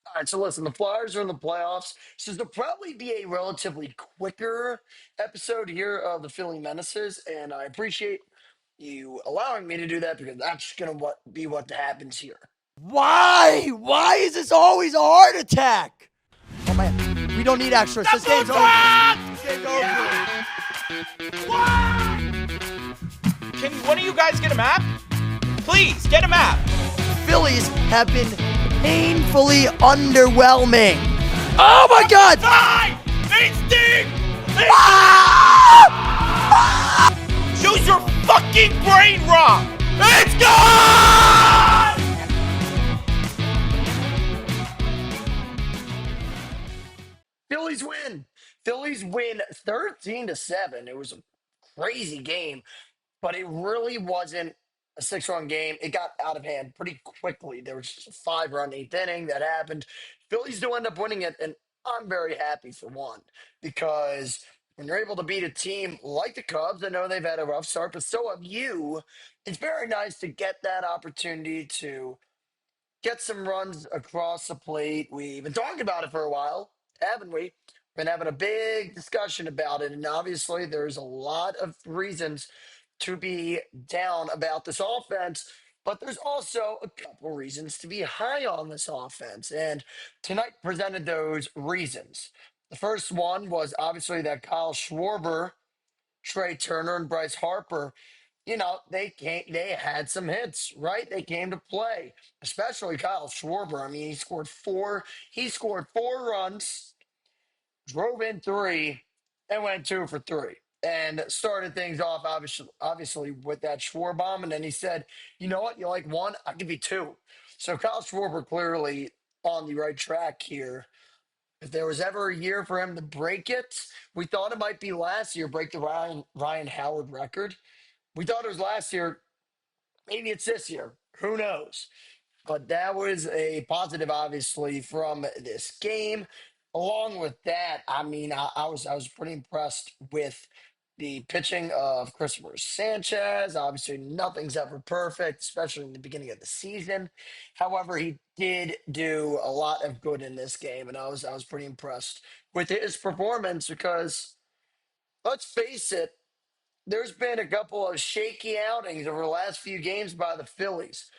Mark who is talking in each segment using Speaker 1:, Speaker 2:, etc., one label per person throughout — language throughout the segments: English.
Speaker 1: All right, so listen, the Flyers are in the playoffs, so there'll probably be a relatively quicker episode here of the Philly Menaces, and I appreciate you allowing me to do that because that's going to be what happens here.
Speaker 2: Why? Why is this always a heart attack? Oh man, we don't need extras. This game's over. This game's over.
Speaker 3: Can one of you guys get a map? Please, get a map.
Speaker 2: Phillies have been painfully underwhelming. Oh my God!
Speaker 3: Die! They stink! Choose your fucking brain rock! It's gone!
Speaker 1: Phillies win. Phillies win 13-7. It was a crazy game, but it really wasn't a 6-run game. It got out of hand pretty quickly. There was just a 5-run eighth inning that happened. Phillies do end up winning it, and I'm very happy for one because when you're able to beat a team like the Cubs, I know they've had a rough start, but so have you. It's very nice to get that opportunity to get some runs across the plate. We've been talking about it for a while, haven't we? Been having a big discussion about it, and obviously there's a lot of reasons to be down about this offense, but there's also a couple reasons to be high on this offense, and tonight presented those reasons. The first one was obviously that Kyle Schwarber, Trey Turner, and Bryce Harper, they had some hits, right? They came to play, especially Kyle Schwarber. I mean, he scored four runs, drove in three, and went 2 for 3. And started things off obviously with that Schwarber bomb. And then he said, you know what? You like one? I'll give you two. So Kyle Schwarber clearly on the right track here. If there was ever a year for him to break it, we thought it might be last year, break the Ryan Howard record. We thought it was last year. Maybe it's this year. Who knows? But that was a positive, obviously, from this game. Along with that, I mean, I was pretty impressed with the pitching of Christopher Sanchez. Obviously, nothing's ever perfect, especially in the beginning of the season. However, he did do a lot of good in this game, and I was pretty impressed with his performance because let's face it, there's been a couple of shaky outings over the last few games by the Phillies.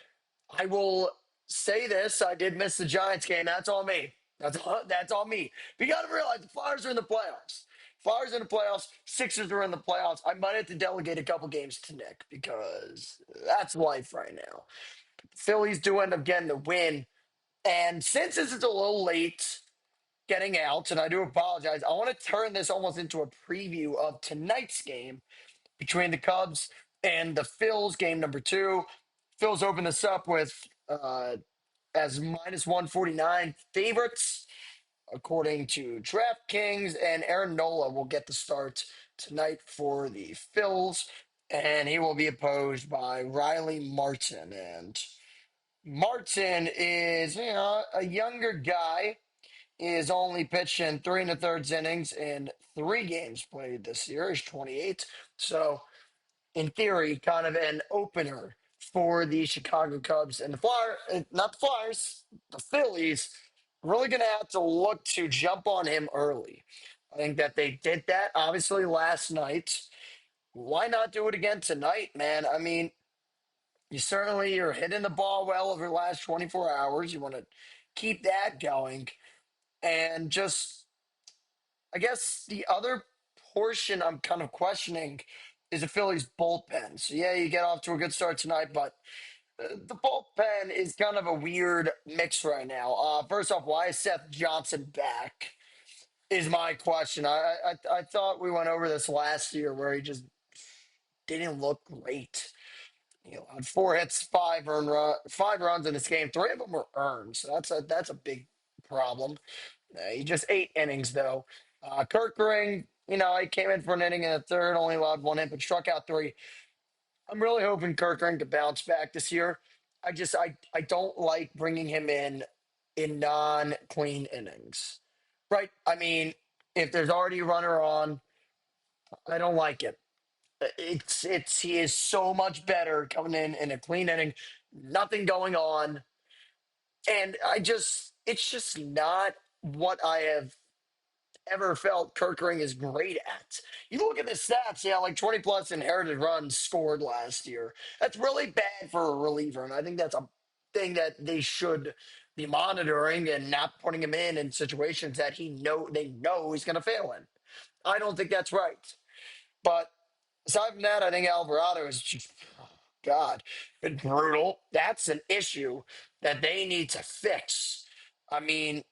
Speaker 1: I will say this: I did miss the Giants game. That's on me. That's on me. But you got to realize the Flyers are in the playoffs. Flyers in the playoffs. Sixers are in the playoffs. I might have to delegate a couple games to Nick because that's life right now. Phillies do end up getting the win, and since this is a little late getting out, and I do apologize, I want to turn this almost into a preview of tonight's game between the Cubs and the Phils, game number two. Phils open this up with as minus 149 favorites, according to DraftKings, and Aaron Nola will get the start tonight for the Phils, and he will be opposed by Riley Martin. And Martin is, a younger guy. He is only pitched in 3 and a thirds innings in 3 games played this year. He's 28. So in theory, kind of an opener for the Chicago Cubs and the not the Flyers, the Phillies. Really going to have to look to jump on him early. I think that they did that obviously last night. Why not do it again tonight, man? I mean, you're hitting the ball well over the last 24 hours. You want to keep that going, and just I guess the other portion I'm kind of questioning is the Phillies bullpen. So yeah, you get off to a good start tonight, but the bullpen is kind of a weird mix right now. First off, why is Seth Johnson back? Is my question. I thought we went over this last year where he just didn't look great. Had 4 hits, 5 runs in this game. 3 of them were earned, so that's a big problem. He just 8 innings though. Kirkering, he came in for an inning in the third, only allowed 1 hit, but struck out 3. I'm really hoping Kirkering to bounce back this year. I don't like bringing him in non-clean innings. Right? I mean, if there's already a runner on, I don't like it. It's he is so much better coming in a clean inning, nothing going on, and I just it's just not what I have ever felt Kirkering is great at. You look at the stats, yeah, like 20 plus inherited runs scored last year. That's really bad for a reliever, and I think that's a thing that they should be monitoring and not putting him in situations that they know he's going to fail in. I don't think that's right. But aside from that, I think Alvarado is just, oh, God, been brutal. That's an issue that they need to fix. I mean,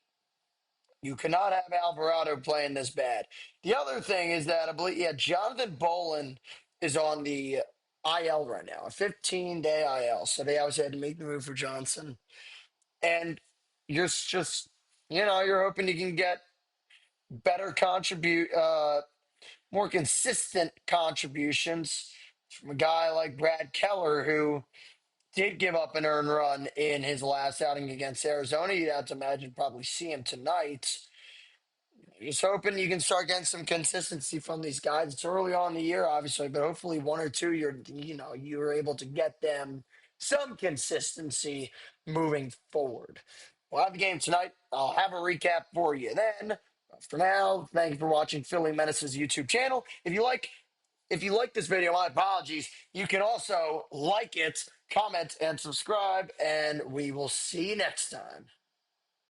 Speaker 1: you cannot have Alvarado playing this bad. The other thing is that I believe, yeah, Jonathan Bolin is on the IL right now, a 15-day IL. So they obviously had to make the move for Johnson. And just, you're hoping you can get better more consistent contributions from a guy like Brad Keller, who did give up an earned run in his last outing against Arizona. You'd have to imagine probably see him tonight. Just hoping you can start getting some consistency from these guys. It's early on in the year, obviously, but hopefully one or two you're able to get them some consistency moving forward. We'll have the game tonight. I'll have a recap for you then. But for now, thank you for watching Philly Menaces YouTube channel. If you like this video, my apologies. You can also like it, comment, and subscribe, and we will see you next time.